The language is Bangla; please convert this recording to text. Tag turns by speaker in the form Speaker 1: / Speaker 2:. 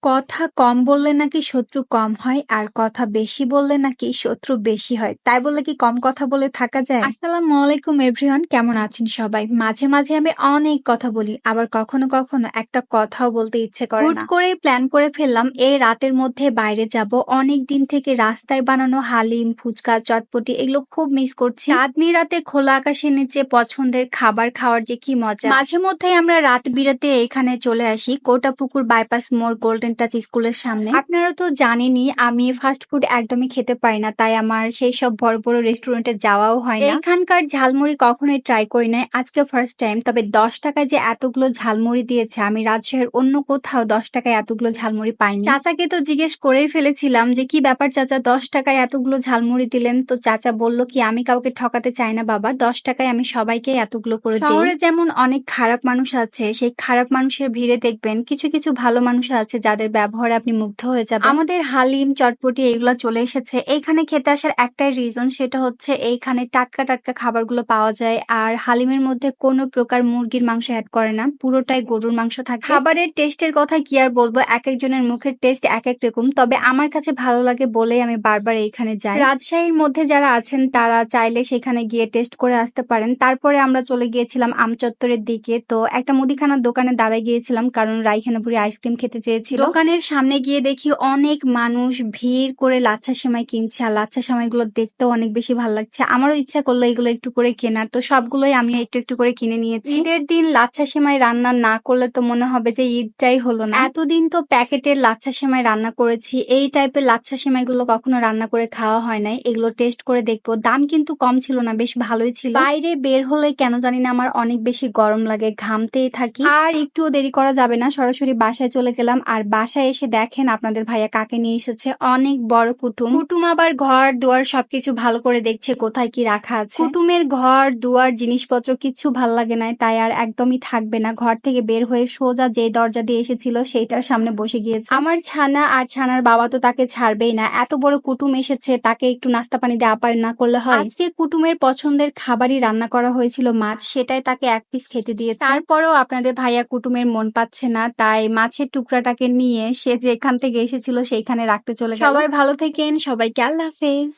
Speaker 1: কথা কম বললে নাকি শত্রু কম হয়, আর কথা বেশি বললে নাকি শত্রু বেশি হয়। তাই বলে কি কম কথা বলে থাকা যায়? আসসালামু আলাইকুম এভরিওয়ান, কেমন আছেন সবাই? মাঝে মাঝে আমি অনেক কথা বলি, আবার কখনো কখনো একটা কথাও বলতে ইচ্ছে করে হুট না। করেই প্ল্যান করে ফেললাম এই রাতের মধ্যে বাইরে যাব। অনেক দিন থেকে রাস্তায় বানানো হালিম, ফুচকা, চটপটি এগুলো খুব মিস করছি। চাঁদনি রাতে খোলা আকাশের নিচে পছন্দের খাবার খাওয়ার যে কি মজা। মাঝে মধ্যেই আমরা রাত বিরাতে এখানে চলে আসি কোটাপুকুর বাইপাস মোড় গোল্ডেন টাচ স্কুলের সামনে। আপনারা তো জানেনই আমি ফাস্ট ফুড একদমই খেতে পারি না, তাই আমার সেই সব বড় বড় রেস্টুরেন্টে যাওয়াও হয় না। এখানকার ঝালমুড়ি কখনোই ট্রাই করি নাই, আজকে ফার্স্ট টাইম। তবে 10 টাকায় যে এতগুলো ঝালমুড়ি দিয়েছে, আমি রাজশাহীর অন্য কোথাও 10 টাকায় এতগুলো ঝালমুড়ি পাইনি। চাচাকে তো জিজ্ঞেস করেই ফেলেছিলাম যে কি ব্যাপার চাচা, 10 টাকায় এতগুলো ঝালমুড়ি দিলেন? তো চাচা বলল কি, আমি কাউকে ঠকাতে চাই না বাবা, 10 টাকায় আমি সবাইকে এতগুলো করে দিই। শহরে যেমন অনেক খারাপ মানুষ আছে, সেই খারাপ মানুষের ভিড়ে দেখবেন কিছু কিছু ভালো মানুষ আছে যাদের ব্যবহারে আপনি মুগ্ধ হয়ে যাবেন। আমাদের হালিম, চটপটি এগুলো চলে এসেছে। এইখানে খেতে আসার একটাই রিজন, সেটা হচ্ছে এইখানে টাটকা টাটকা খাবারগুলো পাওয়া যায়, আর হালিমের মধ্যে কোনো প্রকার মুরগির মাংস অ্যাড করে না, পুরোটাই গরুর মাংস থাকে। খাবারের টেস্টের কথা কি আর বলবো, এক একজনের মুখের টেস্ট এক এক রকম, তবে আমার কাছে ভালো লাগে বলেই আমি বারবার এইখানে যাই। রাজশাহীর মধ্যে যারা আছেন তারা চাইলে সেখানে গিয়ে টেস্ট করে আসতে পারেন। তারপরে আমরা চলে গিয়েছিলাম আমচত্বরের দিকে। তো একটা মুদিখানার দোকানে দাঁড়ায় গিয়েছিলাম, কারণ রাইখানাপুরি আইসক্রিম খেতে চেয়েছিল। দোকানের সামনে গিয়ে দেখি অনেক মানুষ ভিড় করে লাচ্ছা সেমাই কিনছে, আর লাচ্ছা সেমাই গুলো দেখতেও অনেক বেশি ভালো লাগছে। আমারও ইচ্ছা করলো এগুলো একটু করে কেনার, তো সবগুলোই আমি একটু একটু করে কিনে নিয়েছি। ঈদের দিন লাচ্ছা সেমাই রান্না না করলে তো মনে হবে যে ঈদটাই হলো না। এতদিন তো প্যাকেটের লাচ্ছা সেমাই রান্না করেছি, এই টাইপের লাচ্ছা সেমাই গুলো কখনো রান্না করে খাওয়া হয় নাই। এগুলো টেস্ট করে দেখবো। দাম কিন্তু কম ছিল না, বেশ ভালোই ছিল। বাইরে বের হলে কেন জানি না আমার অনেক বেশি গরম লাগে, ঘামতেই থাকি। আর একটুও দেরি করা যাবে না, সরাসরি বাসায় চলে গেলাম। আর বাসায় এসে দেখেন আপনাদের ভাইয়া কাকে নিয়ে এসেছে, অনেক বড় কুটুম। কুটুম আবার ঘর দুয়ার সবকিছু ভালো করে দেখছে কোথায় কি রাখা আছে। কুটুমের ঘর দুয়ার জিনিসপত্র কিচ্ছু ভাল লাগে না, তাই আর একদমই থাকবে না। ঘর থেকে বের হয়ে সোজা যে দরজা দিয়ে এসেছিল সেইটার সামনে বসে গিয়েছে। আমার ছানা আর ছানার বাবা তো তাকে ছাড়বেই না, এত বড় কুটুম এসেছে, তাকে একটু নাস্তা পানি দিয়ে আপ্যায়ন না করলে হয়? আজকে কুটুমের পছন্দের খাবারই রান্না করা হয়েছিল মাছ, সেটাই তাকে এক পিস খেতে দিয়েছে। তারপরেও আপনাদের ভাইয়া কুটুমের মন পাচ্ছে না, তাই মাছের টুকরাটাকে নিয়ে সে যেখান থেকে এসেছিল সেইখানে রাখতে চলে গেল। সবাই ভালো থেকেন, সবাইকে আল্লাহ হাফেজ।